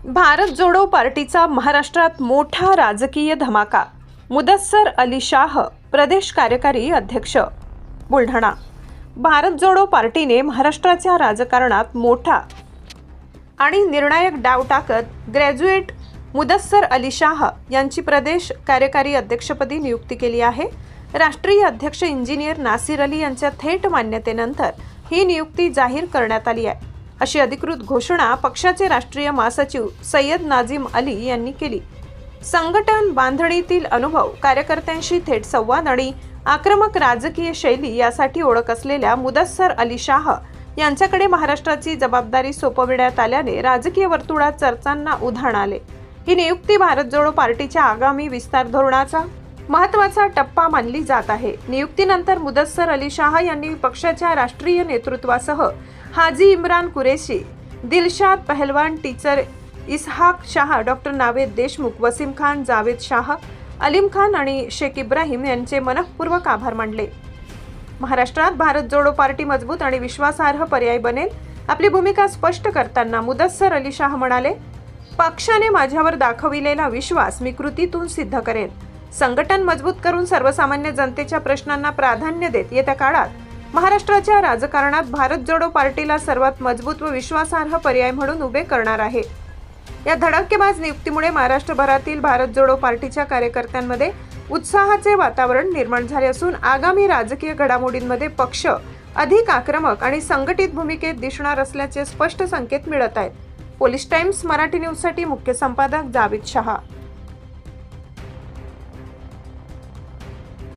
भारत जोडो पार्टीचा महाराष्ट्रात मोठा राजकीय धमाका। मुदस्सर अली शाह प्रदेश कार्यकारी अध्यक्ष बुलढाणा। भारत जोडो पार्टीने महाराष्ट्राच्या राजकारणात मोठा आणि निर्णायक डाव टाकत ग्रॅज्युएट मुदस्सर अली शाह यांची प्रदेश कार्यकारी अध्यक्षपदी नियुक्ती केली आहे। राष्ट्रीय अध्यक्ष इंजिनियर नासिर अली यांच्या थेट मान्यतेनंतर ही नियुक्ती जाहीर करण्यात आली आहे, अशी अधिकृत घोषणा पक्षाचे राष्ट्रीय महासचिव सय्यद नाझीम अली यांनी केली। संघटन बांधणीतील अनुभव, कार्यकर्त्यांशी थेट संवाद आणि आक्रमक राजकीय शैली यासाठी ओळख असलेल्या मुदस्सर अली शाह यांच्याकडे महाराष्ट्राची जबाबदारी सोपविण्यात आल्याने राजकीय वर्तुळात चर्चांना उधाण आले। ही नियुक्ती भारत जोडो पार्टीच्या आगामी विस्तार धोरणाचा महत्त्वाचा टप्पा मानली जात आहे। नियुक्तीनंतर मुदस्सर अली शाह यांनी पक्षाच्या राष्ट्रीय नेतृत्वासह हाजी इम्रान कुरेशी, दिलशाद पहलवान, टीचर इसहाक शाह, डॉक्टर नावेद देशमुख, वसीम खान, जावेद शाह, अलीम खान आणि शेख इब्राहिम यांचे मनःपूर्वक आभार मानले। महाराष्ट्रात भारत जोडो पार्टी मजबूत आणि विश्वासार्ह पर्याय बनेल। आपली भूमिका स्पष्ट करताना मुदस्सर अली शाह म्हणाले, पक्षाने माझ्यावर दाखविलेला विश्वास मी कृतीतून सिद्ध करेन। संघटन मजबूत करून सर्वसामान्य जनतेच्या प्रश्नांना प्राधान्य देत येत्या काळात महाराष्ट्राच्या राजकारणात भारत जोडो पार्टीला सर्वात मजबूत व विश्वासार्ह पर्याय म्हणून उभे करणार आहे। या धडकेबाज नियुक्तीमुळे महाराष्ट्रभरातील भारत जोडो पार्टीच्या कार्यकर्त्यांमध्ये उत्साहाचे वातावरण निर्माण झाले असून आगामी राजकीय घडामोडींमध्ये पक्ष अधिक आक्रमक आणि संघटित भूमिकेत दिसणार असल्याचे स्पष्ट संकेत मिळत आहेत। पोलीस टाइम्स मराठी न्यूजसाठी मुख्य संपादक जावेद शाह।